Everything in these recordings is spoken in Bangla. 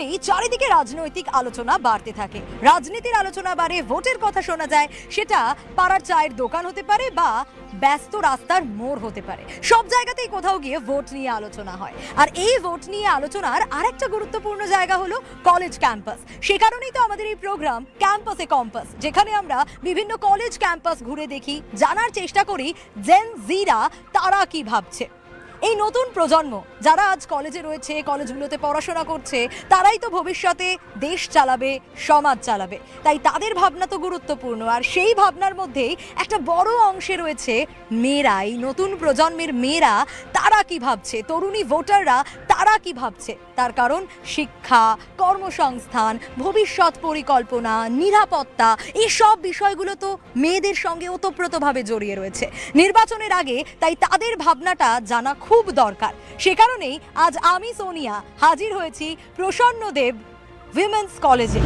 হলেই চারিদিকে রাজনৈতিক আলোচনা বাড়তে থাকে। রাজনীতির আলোচনা বাড়ে, ভোটের কথা শোনা যায়, সেটা পাড়ার চায়ের দোকান হতে পারে বা ব্যস্ত রাস্তার মোড় হতে পারে। সব জায়গাতেই কোথাও গিয়ে ভোট নিয়ে আলোচনা হয়। আর এই ভোট নিয়ে আলোচনার আরেকটা গুরুত্বপূর্ণ জায়গা হলো কলেজ ক্যাম্পাস। সে কারণেই তো আমাদের এই প্রোগ্রাম ক্যাম্পাসে কম্পাস, যেখানে আমরা বিভিন্ন কলেজ ক্যাম্পাস ঘুরে দেখি, জানার চেষ্টা করি জেন জিরা তারা কি ভাবছে। এই নতুন প্রজন্ম যারা আজ কলেজে রয়েছে, কলেজগুলোতে পড়াশোনা করছে, তারাই তো ভবিষ্যতে দেশ চালাবে, সমাজ চালাবে। তাই তাদের ভাবনা তো গুরুত্বপূর্ণ। আর সেই ভাবনার মধ্যেই একটা বড় অংশে রয়েছে মেয়েরা। এই নতুন প্রজন্মের মেয়েরা তারা কি ভাবছে, তরুণী ভোটাররা তারা কি ভাবছে। তার কারণ শিক্ষা, কর্মসংস্থান, ভবিষ্যৎ পরিকল্পনা, নিরাপত্তা, এই সব বিষয়গুলো তো মেয়েদের সঙ্গে ওতপ্রোতভাবে জড়িয়ে রয়েছে নির্বাচনের আগে। তাই তাদের ভাবনাটা জানা খুব দরকার। সে কারণেই আজ আমি সোনিয়া হাজির হয়েছি প্রসন্নদেব উইমেন্স কলেজে।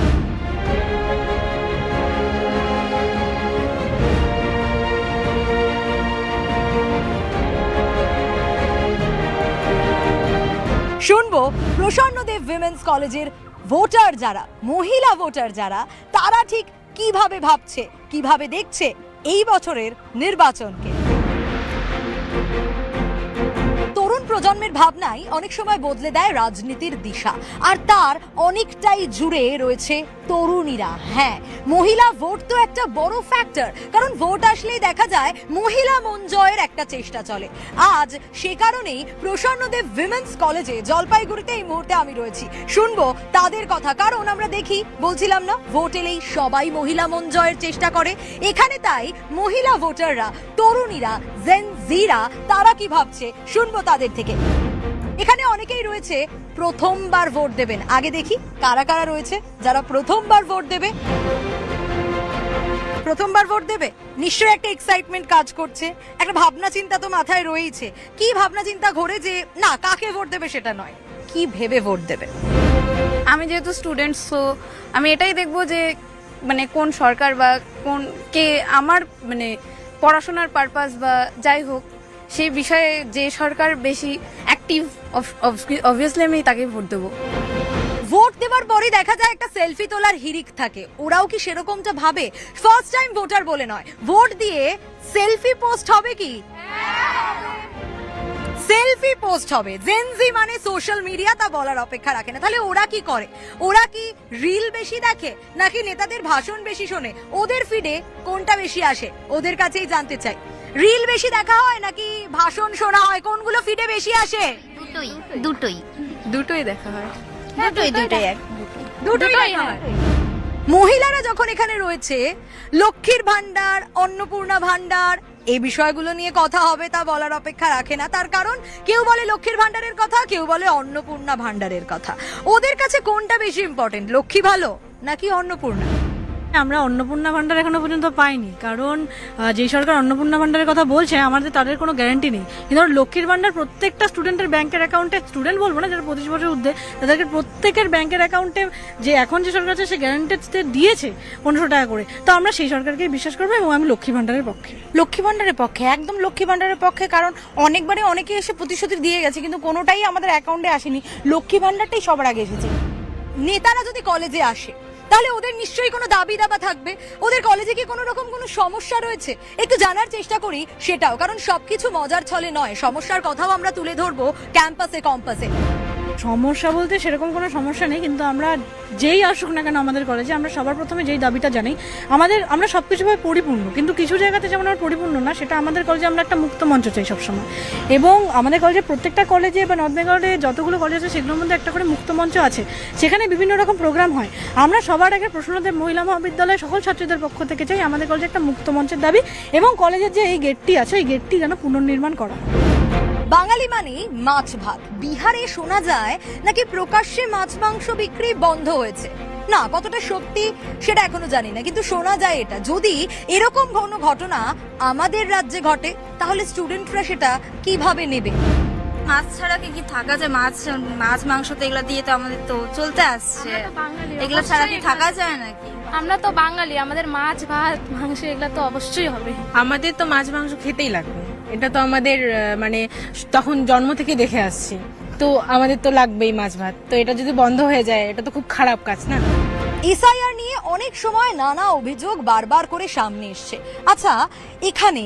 শুনবো প্রসন্নদেব উইমেন্স কলেজের ভোটার যারা, মহিলা ভোটার যারা, তারা ঠিক কিভাবে ভাবছে, কিভাবে দেখছে এই বছরের নির্বাচনকে। তরুণ প্রজন্মের ভাবনাই অনেক সময় বদলে দেয় রাজনীতির দিশা। আর তার অনেকটাই জুড়ে রয়েছে তরুণীরা। হ্যাঁ, মহিলা ভোট তো একটা বড় ফ্যাক্টর, কারণ ভোট আসলেই দেখা যায় মহিলা মন জয়ের একটা চেষ্টা চলে। আজ সে কারণেই প্রসন্নদেব উইমেন্স কলেজে জলপাইগুড়িতে এই মুহূর্তে আমি রয়েছি। শুনবো তাদের কথা, কারণ আমরা দেখি, বলছিলাম না, ভোট এলেই সবাই মহিলা মন জয়ের চেষ্টা করে। এখানে তাই মহিলা ভোটাররা, তরুণীরা, জেন জিরা তারা কি ভাবছে শুনবো তাদের থেকে। এখানে অনেকেই রয়েছে প্রথমবার ভোট দেবেন। আগে দেখি কারা কারা রয়েছে যারা প্রথমবার ভোট দেবে। প্রথমবার ভোট দেবে নিশ্চয়ই একটা এক্সাইটমেন্ট কাজ করছে, একটা ভাবনা চিন্তা তো মাথায় রয়েছে। কি ভাবনা চিন্তা ঘোরে যে না কাকে ভোট দেবে সেটা নয়, কি ভেবে ভোট দেবে? আমি যেহেতু স্টুডেন্ট, সো আমি এটাই দেখবো যে মানে কোন সরকার বা কোন কে আমার মানে পড়াশোনার পারপাস বা যাই হোক সেই বিষয়ে যে সরকার বেশি অ্যাক্টিভ, অবভিয়াসলি আমি তাকে ভোট দেবো। ভোট দেওয়ার পরে দেখা যায় একটা সেলফি তোলার হিড়িক থাকে। ওরাও কি সেরকমটা ভাবে? ফার্স্ট টাইম ভোটার বলে নয়, ভোট দিয়ে সেলফি পোস্ট হবে কি? সেলফি পোস্ট হবে। জেনজি মানে সোশ্যাল মিডিয়া, তা বলার অপেক্ষা রাখে না। তাহলে ওরা কি করে? ওরা কি রিল বেশি দেখে নাকি নেতাদের ভাষণ বেশি শোনে? ওদের ফিডে কোনটা বেশি আসে ওদের কাছেই জানতে চাই। রিল বেশি দেখা হয় নাকি ভাষণ শোনা হয়? কোনগুলো ফিডে বেশি আসে? দুটোই দেখা হয়। দুটোই হয়। মহিলারা যখন এখানে রয়েছে, লক্ষ্মীর ভান্ডার, অন্নপূর্ণা ভান্ডার, এই বিষয়গুলো নিয়ে কথা হবে, তা বলার অপেক্ষা রাখে না। তার কারণ কেউ বলে লক্ষ্মীর ভান্ডারের কথা, কেউ বলে অন্নপূর্ণা ভান্ডারের কথা। ওদের কাছে কোনটা বেশি ইম্পর্টেন্ট, লক্ষ্মী ভালো নাকি অন্নপূর্ণা? আমরা অন্নপূর্ণা ভান্ডার এখনো পর্যন্ত পাইনি, কারণ যেই সরকার অন্নপূর্ণা ভান্ডারের কথা বলছে আমাদের তাদের কোনো গ্যারান্টি নেই। কিন্তু লক্ষ্মীর ভান্ডার প্রত্যেকটা স্টুডেন্টের ব্যাংকের অ্যাকাউন্টে, স্টুডেন্ট বলবো না, যারা 25 বছর ঊর্ধ্বে তাদেরকে প্রত্যেকের ব্যাংকের অ্যাকাউন্টে যে এখন যে সরকার আছে সে গ্যারান্টেড দিয়েছে 1500 টাকা করে। তো আমরা সেই সরকারকেই বিশ্বাস করবো এবং আমি লক্ষ্মী ভান্ডারের পক্ষে। লক্ষ্মী ভান্ডারের পক্ষে, একদম লক্ষ্মী ভান্ডারের পক্ষে। কারণ অনেকবারে অনেকে এসে প্রতিশ্রুতি দিয়ে গেছে কিন্তু কোনোটাই আমাদের অ্যাকাউন্টে আসেনি। লক্ষ্মী ভান্ডারটাই সবার আগে এসেছে। নেতারা যদি কলেজে আসে তাহলে ওদের নিশ্চয়ই কোনো দাবি দাবা থাকবে। ওদের কলেজে কি কোনো রকম কোনো সমস্যা রয়েছে? একটু জানার চেষ্টা করি সেটাও, কারণ সবকিছু মজার ছলে নয়। সমস্যার কথাও আমরা তুলে ধরবো ক্যাম্পাসে কম্পাসে। সমস্যা বলতে সেরকম কোনো সমস্যা নেই, কিন্তু আমরা যেই আসুক না কেন আমাদের কলেজে আমরা সবার প্রথমে যেই দাবিটা জানাই, আমরা সব কিছুভাবে পরিপূর্ণ, কিন্তু কিছু জায়গাতে যেমন আমরা পরিপূর্ণ না, সেটা আমাদের কলেজে আমরা একটা মুক্ত মঞ্চ চাই সবসময়। এবং আমাদের কলেজে প্রত্যেকটা কলেজে বা নর্থ বেঙ্গলে যতগুলো কলেজ আছে সেগুলোর মধ্যে একটা করে মুক্ত মঞ্চ আছে, সেখানে বিভিন্ন রকম প্রোগ্রাম হয়। আমরা সবার আগে প্রসন্নদেব মহিলা মহাবিদ্যালয়ের সকল ছাত্রীদের পক্ষ থেকে চাই আমাদের কলেজে একটা মুক্ত মঞ্চের দাবি, এবং কলেজের যে এই গেটটি আছে এই গেটটি যেন পুনর্নির্মাণ করা। বাঙালি মানে মাছ ভাত। বিহারে শোনা যায় নাকি প্রকাশ্যে মাছ মাংস বিক্রি বন্ধ হয়েছে। না, কতটা সত্যি সেটা এখনো জানি না, কিন্তু শোনা যায় এটা। যদি এরকম কোনো ঘটনা আমাদের রাজ্যে ঘটে তাহলে স্টুডেন্টরা সেটা কিভাবে নেবে? মাছ ছাড়া কি থাকা যায়? মাছ মাংস তো এগুলা দিয়ে তো আমাদের তো চলতে আসছে, এগুলা ছাড়া কি থাকা যায় নাকি? আমরা তো বাঙালি, আমাদের মাছ ভাত মাংস এগুলো তো অবশ্যই হবে। আমাদের তো মাছ মাংস খেতেই লাগবে, এটা তো আমাদের মানে তখন জন্ম থেকে দেখে আসছি। তো আমাদের তো লাগবেই মাছ ভাত, তো এটা যদি বন্ধ হয়ে যায় এটা তো খুব খারাপ কাজ না। এসআইআর নিয়ে অনেক সময় নানা অভিযোগ বারবার করে সামনে এসছে। আচ্ছা, এখানে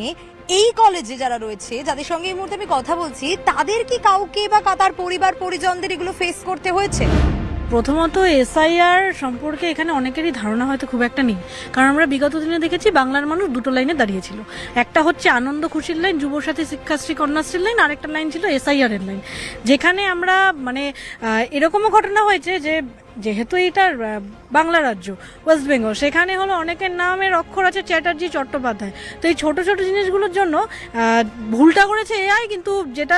এই কলেজে যারা রয়েছে, যাদের সঙ্গে এই মুহূর্তে আমি কথা বলছি, তাদের কি কাউকে বা তার পরিবার পরিজনদের এগুলো ফেস করতে হয়েছে? প্রথমত এসআইআর সম্পর্কে এখানে অনেকেরই ধারণা হয়তো খুব একটা নেই, কারণ আমরা বিগত দিনে দেখেছি বাংলার মানুষ দুটো লাইনে দাঁড়িয়েছিল। একটা হচ্ছে আনন্দ খুশির লাইন, যুবসাথী শিক্ষাশ্রী কন্যাশ্রীর লাইন, আরেকটা লাইন ছিল এসআইআর এর লাইন, যেখানে আমরা মানে এরকমও ঘটনা হয়েছে যে যেহেতু এটা বাংলা রাজ্য ওয়েস্ট বেঙ্গল, সেখানে হলো অনেকের নামের অক্ষর আছে চ্যাটার্জি, চট্টোপাধ্যায়। তো এই ছোট ছোট জিনিসগুলোর জন্য ভুলটা করেছে এআই, কিন্তু যেটা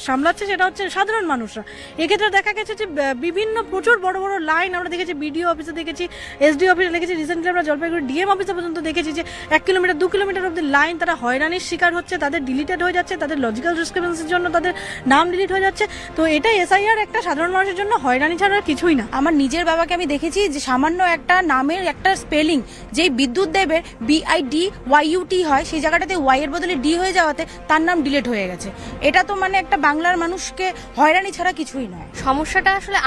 সামলাচ্ছে সেটা হচ্ছে সাধারণ মানুষরা। এক্ষেত্রে দেখা গেছে যে বিভিন্ন প্রচুর বড় বড় লাইন আমরা দেখেছি, বিডিও অফিসে দেখেছি, এসডি অফিসে দেখেছি, রিসেন্টলি আমরা জলপাইগুড়ি ডিএম অফিসে পর্যন্ত দেখেছি যে 1 কিলোমিটার 2 কিলোমিটার অব্দি লাইন তারা হয়রানির শিকার হচ্ছে, তাদের ডিলিটেড হয়ে যাচ্ছে, তাদের লজিক্যাল ডিসক্রিপেন্সির জন্য তাদের নাম ডিলিট হয়ে যাচ্ছে। তো এটা এসআইআর একটা সাধারণ মানুষের জন্য হয়রানি ছাড়া আর কিছুই না। আমার নিজের বাবাকে আমি দেখেছি যে সামান্য একটা নামের একটা স্পেলিং, যেই বিদ্যুৎ দেবের BIDYUT হয়, সেই জায়গাটাতে ওয়াই এর বদলে ডি হয়ে যাওয়াতে তার নাম ডিলিট হয়ে গেছে। এটা তো মানে একটা বাংলার মানুষকে হয়রানি ছাড়া কিছুই নয়। সমস্যাটা আসলে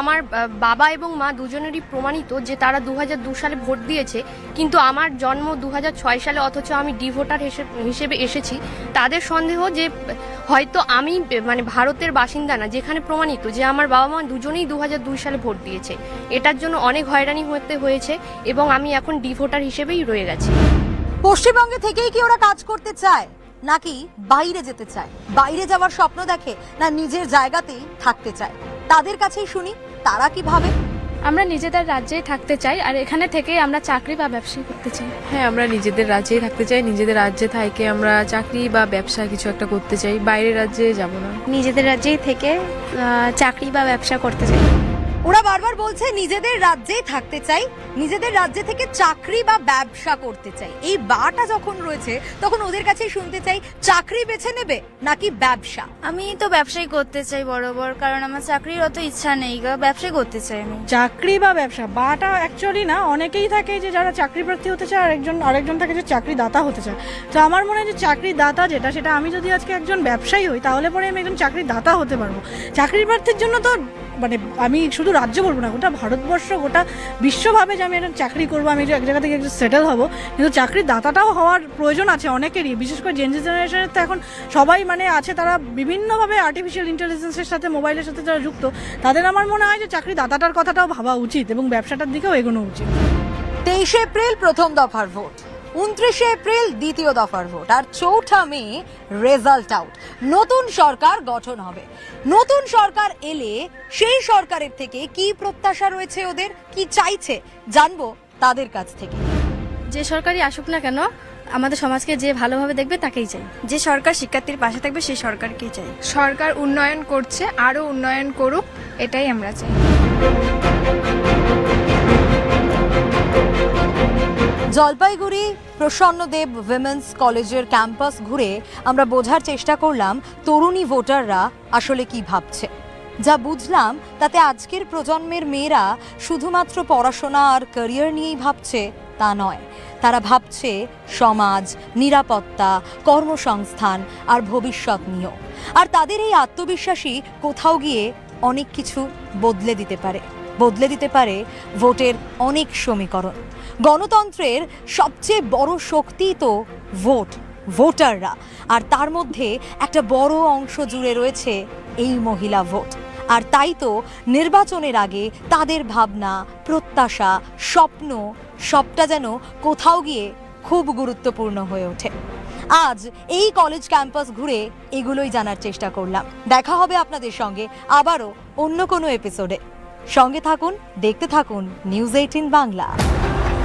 আমার বাবা এবং মা দুজনেরই প্রমাণিত যে তারা 2002 সালে ভোট দিয়েছে, কিন্তু আমার জন্ম 2006 সালে, অথচ আমি ডি ভোটার হিসেবে এসেছি। তাদের সন্দেহ যে হয়তো আমি মানে ভারতের বাসিন্দা না, যেখানে প্রমাণিত যে আমার বাবা মা দুজনেই 2002 সালে ভোট দিয়েছে। এটার জন্য অনেক হয়রানি হতে হয়েছে এবং আমি এখন ডি ভোটার হিসেবেই রয়ে গেছি। পশ্চিমবঙ্গে থেকেই কি ওরা কাজ করতে চায়, নাকি বাইরে যেতে চায়? বাইরে যাওয়ার স্বপ্ন দেখে, না নিজের জায়গাতেই থাকতে চায়? তাদের কাছেই শুনি তারা কি ভাবে। আমরা নিজেদের রাজ্যেই থাকতে চাই, আর এখানে থেকেই আমরা চাকরি বা ব্যবসা করতে চাই। হ্যাঁ, আমরা নিজেদের রাজ্যেই থাকতে চাই, নিজেদের রাজ্যে থেকে আমরা চাকরি বা ব্যবসা কিছু একটা করতে চাই, বাইরের রাজ্যে যাব না। নিজেদের রাজ্যেই থেকে চাকরি বা ব্যবসা করতে চাই। ওরা বারবার বলছে নিজেদের রাজ্যেই থাকতে চাই, নিজেদের রাজ্যে থেকে চাকরি বা ব্যবসা করতে চাই। এই বাটা যখন রয়েছে তখন ওদের কাছেই শুনতে চাই, চাকরি বেছে নেবে নাকি ব্যবসা? আমি তো ব্যবসাই করতে চাই বরাবর, কারণ আমার চাকরির অত ইচ্ছা নেই, ব্যবসাই করতে চাই আমি। চাকরি বা ব্যবসা বাটা অ্যাকচুয়ালি না, অনেকেই থাকে যে যারা চাকরি প্রার্থী হতে চায়, আরেকজন থাকে যে চাকরি দাতা হতে চায়। তো আমার মনে হয় যে চাকরি দাতা যেটা, সেটা আমি যদি আজকে একজন ব্যবসায়ী হই তাহলে পরে আমি একজন চাকরি দাতা হতে পারবো। চাকরি প্রার্থীর জন্য তো মানে আমি শুধু রাজ্য বলবো না, গোটা ভারতবর্ষ, গোটা বিশ্বভাবে যে আমি একটা চাকরি করবো, আমি এক জায়গা থেকে একটু সেটেল হবো, কিন্তু চাকরির দাতাটাও হওয়ার প্রয়োজন আছে অনেকেরই। বিশেষ করে জেনজি জেনারেশনের তো এখন সবাই মানে আছে, তারা বিভিন্নভাবে আর্টিফিশিয়াল ইন্টেলিজেন্সের সাথে, মোবাইলের সাথে যারা যুক্ত, তাদের আমার মনে হয় যে চাকরি দাতাটার কথাটাও ভাবা উচিত এবং ব্যবসাটার দিকেও এগোনো উচিত। 23 এপ্রিল প্রথম দফার ভোট, 29 এপ্রিল দ্বিতীয় দফার ভোট, আর 4 মে রেজাল্ট আউট। নতুন সরকার গঠন হবে। নতুন সরকার এলে সেই সরকারের থেকে কি প্রত্যাশা রয়েছে, ওদের কি চাইছে, জানবো তাদের কাছ থেকে। যে সরকারই আসুক না কেন, আমাদের সমাজকে যে ভালোভাবে দেখবে তাকেই চাই। যে সরকার শিক্ষার্থীর পাশে থাকবে সেই সরকারকেই চাই। সরকার উন্নয়ন করছে, আরো উন্নয়ন করুক, এটাই আমরা চাই। জলপাইগুড়ি প্রসন্নদেব উইমেন্স কলেজের ক্যাম্পাস ঘুরে আমরা বোঝার চেষ্টা করলাম তরুণী ভোটাররা আসলে কি ভাবছে। যা বুঝলাম তাতে আজকের প্রজন্মের মেয়েরা শুধুমাত্র পড়াশোনা আর ক্যারিয়ার নিয়েই ভাবছে তা নয়, তারা ভাবছে সমাজ, নিরাপত্তা, কর্মসংস্থান আর ভবিষ্যৎ নিয়েও। আর তাদের এই আত্মবিশ্বাসী কোথাও গিয়ে অনেক কিছু বদলে দিতে পারে ভোটের অনেক সমীকরণ। গণতন্ত্রের সবচেয়ে বড় শক্তি তো ভোটাররা, আর তার মধ্যে একটা বড় অংশ জুড়ে রয়েছে এই মহিলা ভোট। আর তাই তো নির্বাচনের আগে তাদের ভাবনা, প্রত্যাশা, স্বপ্ন সবটা যেন কোথাও গিয়ে খুব গুরুত্বপূর্ণ হয়ে ওঠে। আজ এই কলেজ ক্যাম্পাস ঘুরে এগুলোই জানার চেষ্টা করলাম। দেখা হবে আপনাদের সঙ্গে আবারও অন্য কোনো এপিসোডে। সঙ্গে থাকুন, দেখতে থাকুন নিউজ 18 বাংলা।